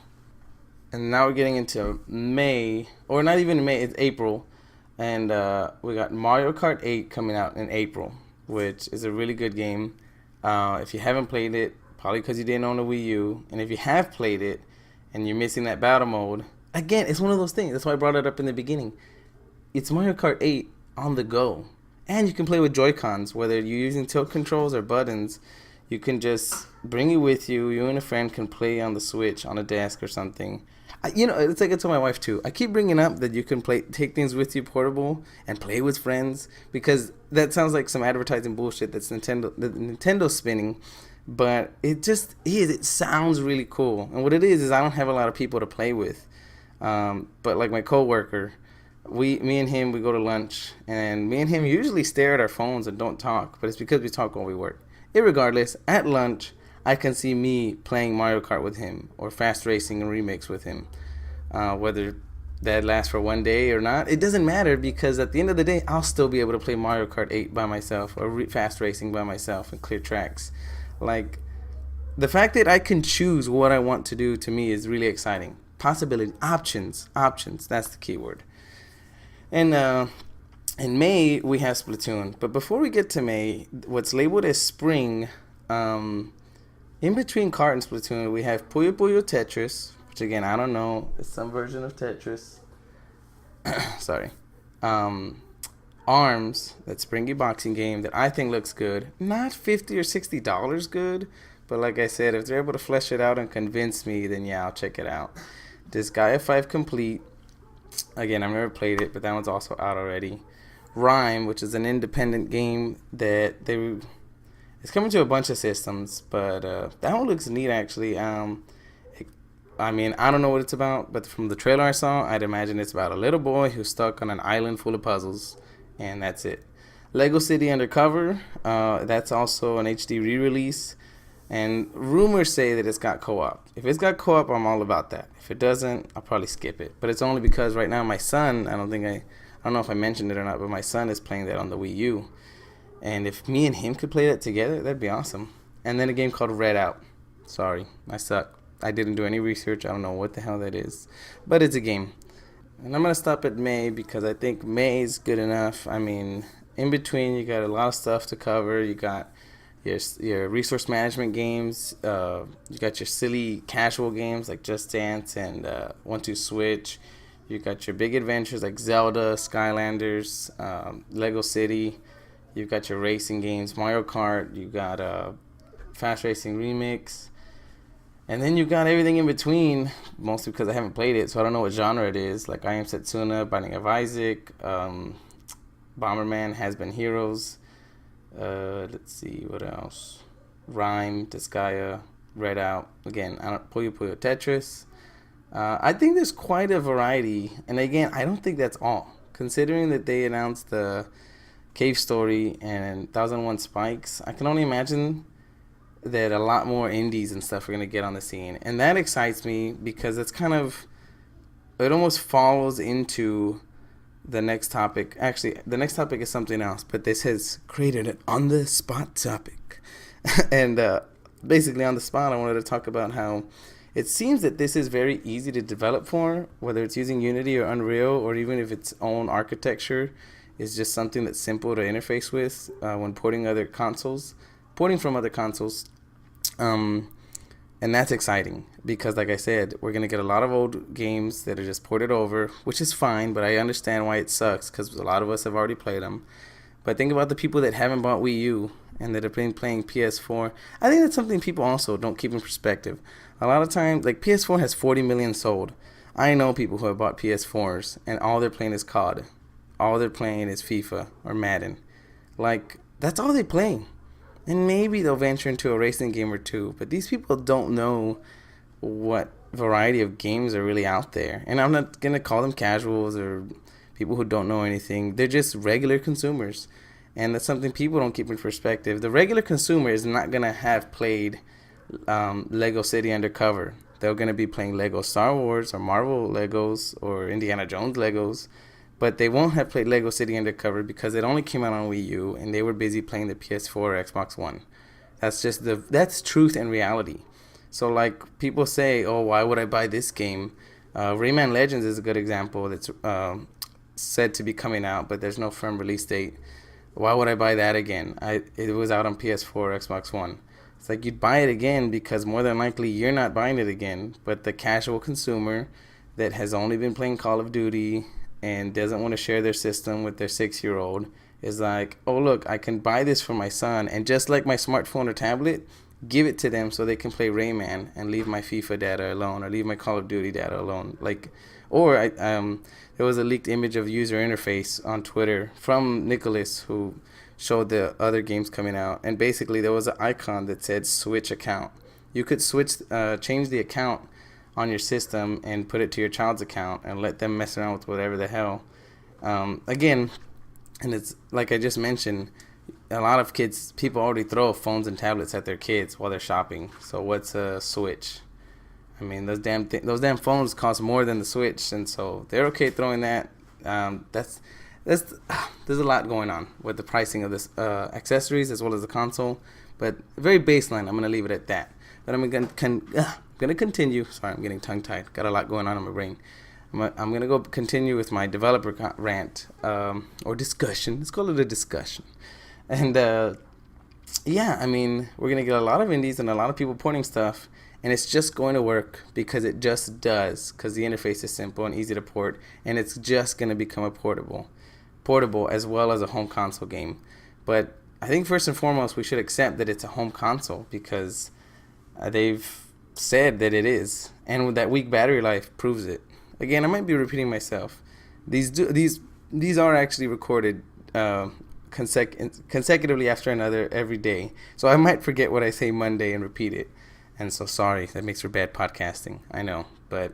And now we're getting into May, or not even May, it's April. And we got Mario Kart 8 coming out in April, which is a really good game. If you haven't played it, probably because you didn't own a Wii U. And if you have played it and you're missing that battle mode, again, it's one of those things. That's why I brought it up in the beginning. It's Mario Kart 8 on the go. And you can play with Joy-Cons, whether you're using tilt controls or buttons. You can just bring it with you. You and a friend can play on the Switch on a desk or something. It's like I told my wife too. I keep bringing up that you can take things with you portable and play with friends because that sounds like some advertising bullshit that's Nintendo's spinning, but it just is. It sounds really cool, and what it is I don't have a lot of people to play with. But like my coworker, me and him, we go to lunch, and me and him usually stare at our phones and don't talk, but it's because we talk while we work. Irregardless, at lunch, I can see me playing Mario Kart with him or Fast Racing and Remix with him. Whether that lasts for one day or not, it doesn't matter because at the end of the day, I'll still be able to play Mario Kart 8 by myself or Fast Racing by myself and clear tracks. Like, the fact that I can choose what I want to do to me is really exciting. Possibility, options, that's the key word. And in May, we have Splatoon. But before we get to May, what's labeled as spring, in between Kart and Splatoon, we have Puyo Puyo Tetris, which again, I don't know. It's some version of Tetris. Sorry. Arms, that springy boxing game that I think looks good. Not $50 or $60 good, but like I said, if they're able to flesh it out and convince me, then yeah, I'll check it out. Disgaea 5 Complete. Again, I've never played it, but that one's also out already. Rhyme, which is an independent game that it's coming to a bunch of systems, but that one looks neat actually. I mean, I don't know what it's about, but from the trailer I saw, I'd imagine it's about a little boy who's stuck on an island full of puzzles, and that's it. Lego City Undercover, that's also an HD re-release, and rumors say that it's got co-op. If it's got co-op, I'm all about that. If it doesn't, I'll probably skip it. But it's only because right now my son, I don't know if I mentioned it or not, but my son is playing that on the Wii U. And if me and him could play that together, that'd be awesome. And then a game called Red Out. Sorry, I suck. I didn't do any research. I don't know what the hell that is. But it's a game. And I'm going to stop at May because I think May is good enough. I mean, in between, you got a lot of stuff to cover. You got your resource management games. You got your silly casual games like Just Dance and 1-2 Switch. You got your big adventures like Zelda, Skylanders, Lego City. You've got your racing games, Mario Kart. You got Fast Racing Remix. And then you got everything in between, mostly because I haven't played it, so I don't know what genre it is. Like I Am Setsuna, Binding of Isaac, Bomberman, Has Been Heroes. Let's see, what else? Rhyme, Disgaea, Red Out. Again, Puyo Puyo Tetris. I think there's quite a variety. And again, I don't think that's all. Considering that they announced the Cave Story and 1001 Spikes, I can only imagine that a lot more indies and stuff are going to get on the scene. And that excites me because it's it almost falls into the next topic. Actually, the next topic is something else, but this has created an on-the-spot topic. And basically on the spot, I wanted to talk about how it seems that this is very easy to develop for, whether it's using Unity or Unreal, or even if its own architecture is just something that's simple to interface with when porting from other consoles. And that's exciting because, like I said, we're going to get a lot of old games that are just ported over, which is fine, but I understand why it sucks because a lot of us have already played them. But think about the people that haven't bought Wii U and that have been playing PS4. I think that's something people also don't keep in perspective. A lot of times, like PS4 has 40 million sold. I know people who have bought PS4s and all they're playing is COD. all they're playing is FIFA or Madden. Like, that's all they play. And maybe they'll venture into a racing game or two, but these people don't know what variety of games are really out there. And I'm not going to call them casuals or people who don't know anything. They're just regular consumers. And that's something people don't keep in perspective. The regular consumer is not going to have played Lego City Undercover. They're going to be playing Lego Star Wars or Marvel Legos or Indiana Jones Legos. But they won't have played Lego City Undercover because it only came out on Wii U and they were busy playing the PS4 or Xbox One. That's truth and reality. So like people say, oh, why would I buy this game? Rayman Legends is a good example that's said to be coming out, but there's no firm release date. Why would I buy that again? It was out on PS4 or Xbox One. It's like you'd buy it again because more than likely you're not buying it again, but the casual consumer that has only been playing Call of Duty and doesn't want to share their system with their 6-year-old is like, oh, look, I can buy this for my son. And just like my smartphone or tablet, give it to them so they can play Rayman and leave my FIFA data alone or leave my Call of Duty data alone. There was a leaked image of user interface on Twitter from Nicholas who showed the other games coming out. And basically there was an icon that said switch account. You could change the account on your system and put it to your child's account and let them mess around with whatever the hell. Again, and it's like I just mentioned, a lot of people already throw phones and tablets at their kids while they're shopping. So what's a Switch? I mean, those damn phones cost more than the Switch, and so they're okay throwing that. There's a lot going on with the pricing of this accessories as well as the console, but very baseline. I'm gonna leave it at that. But I'm gonna continue. Sorry, I'm getting tongue-tied. Got a lot going on in my brain. I'm gonna go continue with my developer rant or discussion. Let's call it a discussion. And yeah, I mean, we're gonna get a lot of indies and a lot of people porting stuff, and it's just going to work because it just does. Because the interface is simple and easy to port, and it's just gonna become a portable as well as a home console game. But I think first and foremost, we should accept that it's a home console because they've said that it is, and that weak battery life proves it. Again, I might be repeating myself. These are actually recorded consecutively after another every day, so I might forget what I say Monday and repeat it. And so sorry, that makes for bad podcasting. I know, but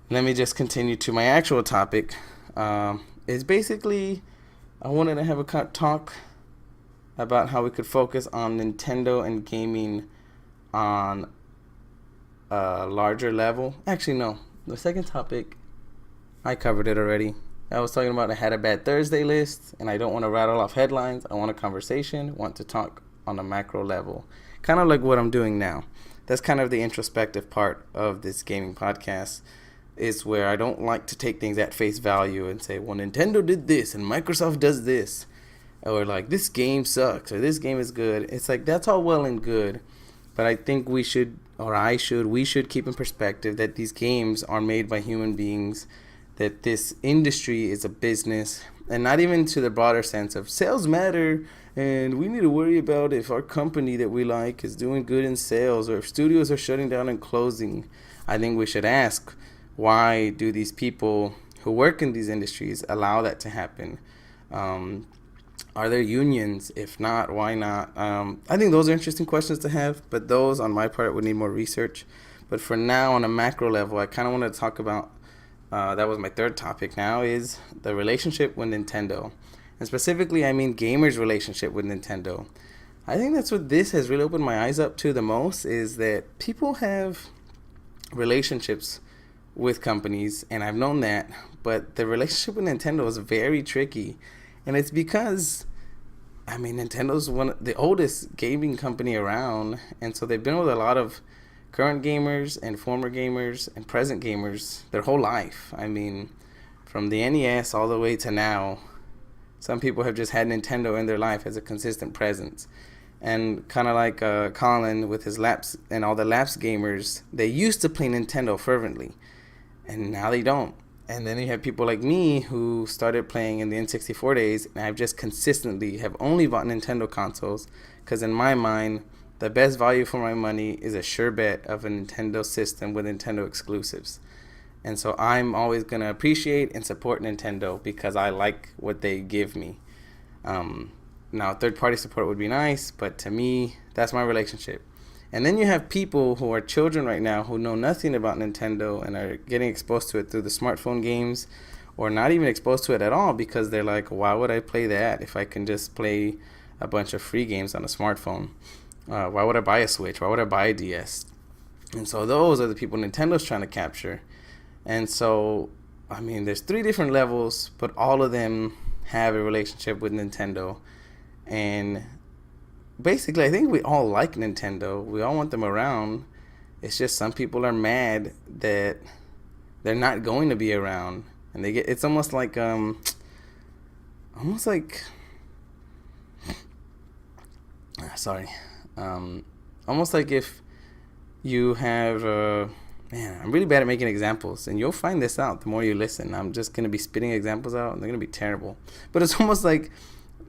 let me just continue to my actual topic. It's basically I wanted to have a talk about how we could focus on Nintendo and gaming on a larger level. Actually, no. The second topic, I covered it already. I was talking about I had a bad Thursday list, and I don't want to rattle off headlines. I want a conversation, want to talk on a macro level. Kind of like what I'm doing now. That's kind of the introspective part of this gaming podcast, is where I don't like to take things at face value and say, well, Nintendo did this, and Microsoft does this. Or like, this game sucks, or this game is good. It's like, that's all well and good. But I think we should keep in perspective that these games are made by human beings, that this industry is a business, and not even to the broader sense of sales matter, and we need to worry about if our company that we like is doing good in sales or if studios are shutting down and closing. I think we should ask, why do these people who work in these industries allow that to happen? Are there unions? If not, why not? I think those are interesting questions to have, but those on my part would need more research. But for now, on a macro level, I kind of want to talk about, that was my third topic now, is the relationship with Nintendo. And specifically, I mean gamers' relationship with Nintendo. I think that's what this has really opened my eyes up to the most, is that people have relationships with companies, and I've known that, but the relationship with Nintendo is very tricky. And it's because, I mean, Nintendo's the oldest gaming company around, and so they've been with a lot of current gamers and former gamers and present gamers their whole life. I mean, from the NES all the way to now, some people have just had Nintendo in their life as a consistent presence. And kind of like Colin with his laps and all the laps gamers, they used to play Nintendo fervently, and now they don't. And then you have people like me who started playing in the N64 days, and I've just consistently have only bought Nintendo consoles because in my mind, the best value for my money is a sure bet of a Nintendo system with Nintendo exclusives. And so I'm always going to appreciate and support Nintendo because I like what they give me. Now, third-party support would be nice, but to me, that's my relationship. And then you have people who are children right now who know nothing about Nintendo and are getting exposed to it through the smartphone games, or not even exposed to it at all because they're like, why would I play that if I can just play a bunch of free games on a smartphone? Why would I buy a Switch? Why would I buy a DS? And so those are the people Nintendo's trying to capture. And so, I mean, there's 3 different levels, but all of them have a relationship with Nintendo. And basically, I think we all like Nintendo. We all want them around. It's just some people are mad that they're not going to be around. And it's almost like almost like if you have man, I'm really bad at making examples, and you'll find this out the more you listen. I'm just going to be spitting examples out, and they're going to be terrible. But it's almost like,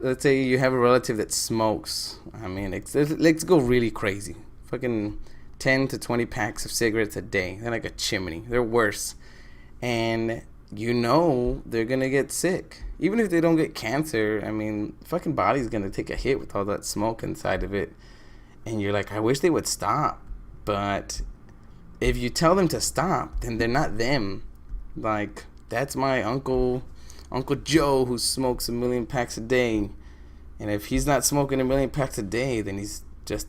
let's say you have a relative that smokes. I mean, let's go really crazy. Fucking 10 to 20 packs of cigarettes a day. They're like a chimney. They're worse. And you know they're going to get sick. Even if they don't get cancer, I mean, fucking body's going to take a hit with all that smoke inside of it. And you're like, I wish they would stop. But if you tell them to stop, then they're not them. Like, that's my Uncle Joe who smokes 1 million packs a day. And if he's not smoking 1 million packs a day, then he's just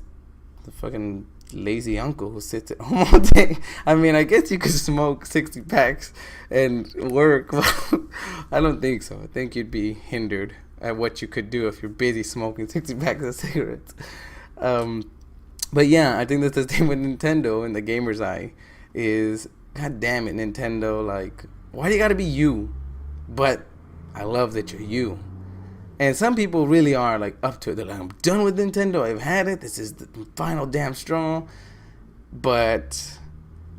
the fucking lazy uncle who sits at home all day. I mean, I guess you could smoke 60 packs and work. I don't think so. I think you'd be hindered at what you could do if you're busy smoking 60 packs of cigarettes. But yeah, I think that's the thing with Nintendo in the gamer's eye is, god damn it, Nintendo, like, why do you gotta be you? But I love that you're you. And some people really are like up to it. They're like, I'm done with Nintendo. I've had it. This is the final damn straw. But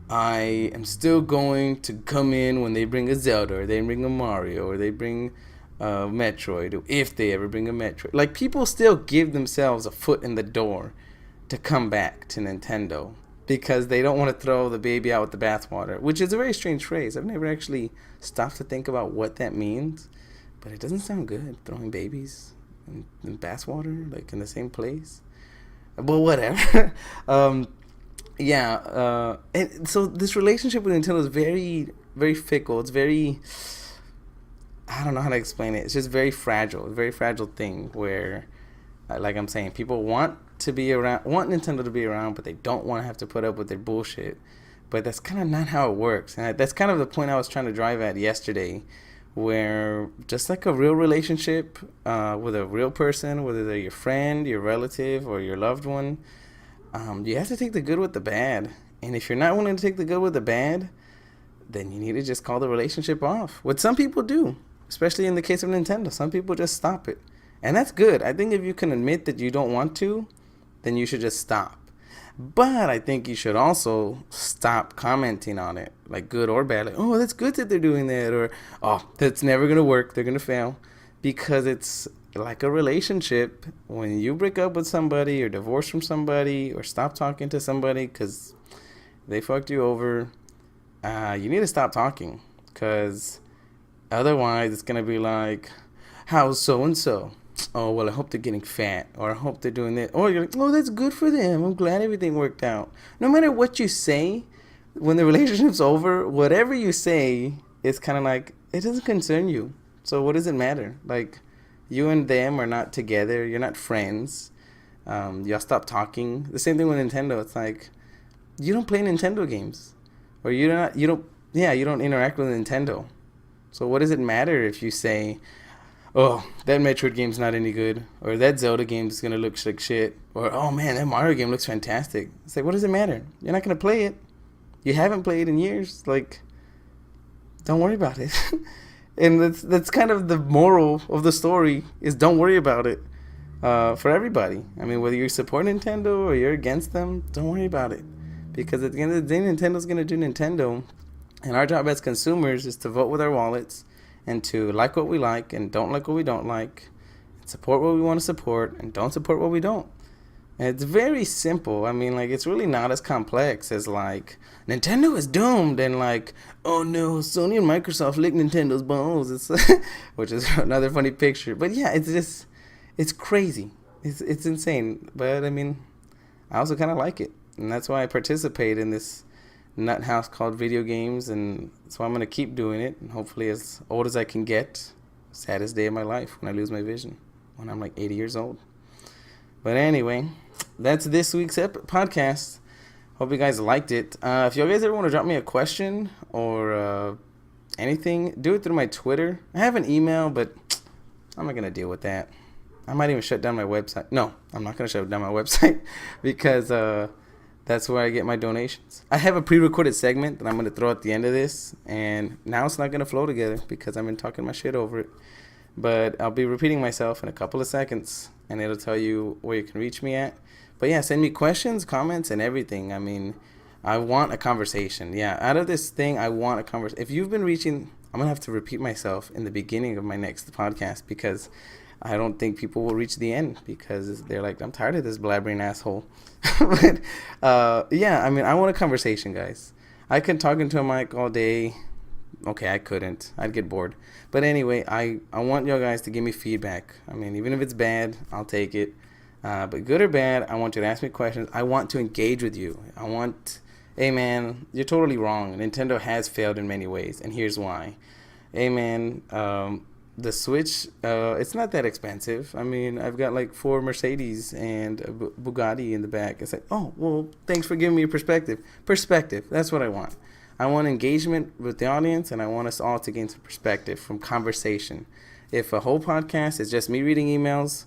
I am still going to come in when they bring a Zelda, or they bring a Mario, or they bring Metroid, if they ever bring a Metroid. Like, people still give themselves a foot in the door to come back to Nintendo because they don't want to throw the baby out with the bathwater, which is a very strange phrase. I've never actually stopped to think about what that means, but it doesn't sound good, throwing babies in bathwater, like in the same place. But whatever. And so this relationship with Nintendo is very, very fickle. It's very, I don't know how to explain it. It's just very fragile. It's a very fragile thing where, like I'm saying, people want Nintendo to be around, but they don't want to have to put up with their bullshit. But that's kind of not how it works. And that's kind of the point I was trying to drive at yesterday, where just like a real relationship with a real person, whether they're your friend, your relative, or your loved one, you have to take the good with the bad. And if you're not willing to take the good with the bad, then you need to just call the relationship off. What some people do, especially in the case of Nintendo, some people just stop it. And that's good. I think if you can admit that you don't want to, then you should just stop. But I think you should also stop commenting on it, like good or bad. Like, oh, that's good that they're doing that, or oh, that's never going to work. They're going to fail. Because it's like a relationship. When you break up with somebody or divorce from somebody or stop talking to somebody because they fucked you over, you need to stop talking. Because otherwise it's going to be like, how's so-and-so? Oh, well, I hope they're getting fat, or I hope they're doing that. Or you're like, oh, that's good for them. I'm glad everything worked out. No matter what you say, when the relationship's over, whatever you say is kind of like, it doesn't concern you. So what does it matter? Like, you and them are not together. You're not friends. Y'all stop talking. The same thing with Nintendo. It's like, you don't play Nintendo games, or you don't interact with Nintendo. So what does it matter if you say, oh, that Metroid game's not any good, or that Zelda game's gonna look like shit, or oh man, that Mario game looks fantastic. It's like, what does it matter? You're not gonna play it. You haven't played in years. Like, don't worry about it. And that's kind of the moral of the story, is don't worry about it. For everybody. I mean, whether you support Nintendo or you're against them, don't worry about it. Because at the end of the day, Nintendo's gonna do Nintendo, and our job as consumers is to vote with our wallets, and to like what we like and don't like what we don't like, and support what we want to support and don't support what we don't. It's very simple. I mean, like, it's really not as complex as, like, Nintendo is doomed and, like, oh no, Sony and Microsoft licked Nintendo's balls. It's which is another funny picture. But yeah, it's just, it's crazy. It's insane. But I mean, I also kind of like it, and that's why I participate in this nut house called video games, and that's why I'm gonna keep doing it, and hopefully as old as I can get. Saddest day of my life when I lose my vision, when I'm like 80 years old. But anyway, that's this week's podcast. Hope you guys liked it. If you guys ever want to drop me a question or anything, do it through my Twitter. I have an email, but I'm not going to deal with that. I might even shut down my website. No, I'm not going to shut down my website because that's where I get my donations. I have a pre-recorded segment that I'm going to throw at the end of this, and now it's not going to flow together because I've been talking my shit over it. But I'll be repeating myself in a couple of seconds, and it'll tell you where you can reach me at. But yeah, send me questions, comments, and everything. I mean, I want a conversation. Yeah, out of this thing, I want a conversation. If you've been reaching, I'm going to have to repeat myself in the beginning of my next podcast because I don't think people will reach the end because they're like, I'm tired of this blabbering asshole. But yeah, I mean, I want a conversation, guys. I could talk into a mic all day. Okay, I couldn't. I'd get bored. But anyway, I want you guys to give me feedback. I mean, even if it's bad, I'll take it. But good or bad, I want you to ask me questions. I want to engage with you. I want, hey man, you're totally wrong. Nintendo has failed in many ways, and here's why. Hey man, the Switch, it's not that expensive. I mean, I've got like 4 Mercedes and a Bugatti in the back. It's like, oh, well, thanks for giving me a perspective. Perspective, that's what I want. I want engagement with the audience, and I want us all to gain some perspective from conversation. If a whole podcast is just me reading emails,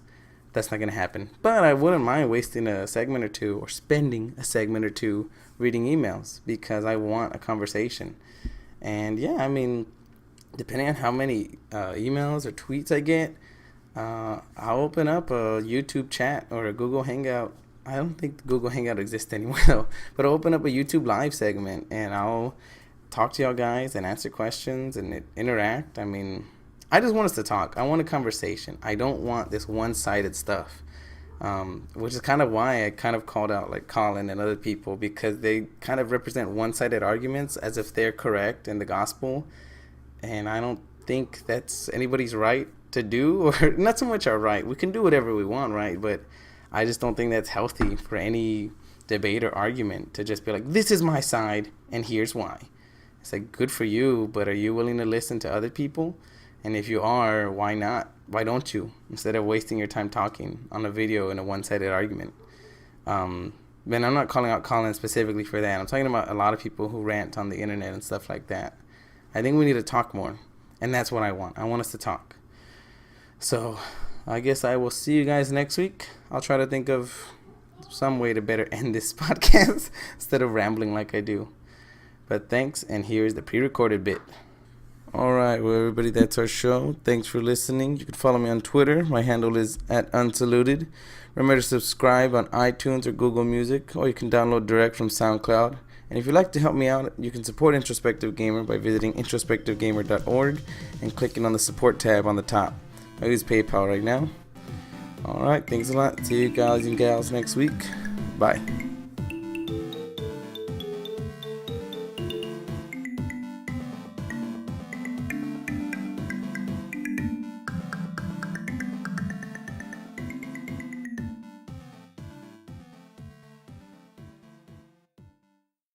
that's not going to happen. But I wouldn't mind wasting a segment or two or spending a segment or two reading emails because I want a conversation. And yeah, I mean, depending on how many emails or tweets I get, I'll open up a YouTube chat or a Google Hangout. I don't think Google Hangout exists anymore though. But I'll open up a YouTube live segment and I'll talk to y'all guys and answer questions and interact. I mean, I just want us to talk. I want a conversation. I don't want this one-sided stuff, which is kind of why I kind of called out like Colin and other people because they kind of represent one-sided arguments as if they're correct in the gospel. And I don't think that's anybody's right to do, or not so much our right. We can do whatever we want, right? But I just don't think that's healthy for any debate or argument to just be like, this is my side and here's why. It's like, good for you, but are you willing to listen to other people? And if you are, why not? Why don't you? Instead of wasting your time talking on a video in a one-sided argument. But I'm not calling out Colin specifically for that. I'm talking about a lot of people who rant on the internet and stuff like that. I think we need to talk more. And that's what I want. I want us to talk. So I guess I will see you guys next week. I'll try to think of some way to better end this podcast instead of rambling like I do. But thanks, and here's the pre-recorded bit. Alright, well everybody, that's our show. Thanks for listening. You can follow me on Twitter. My handle is @unsaluted. Remember to subscribe on iTunes or Google Music, or you can download direct from SoundCloud. And if you'd like to help me out, you can support Introspective Gamer by visiting introspectivegamer.org and clicking on the support tab on the top. I use PayPal right now. Alright, thanks a lot. See you guys and gals next week. Bye.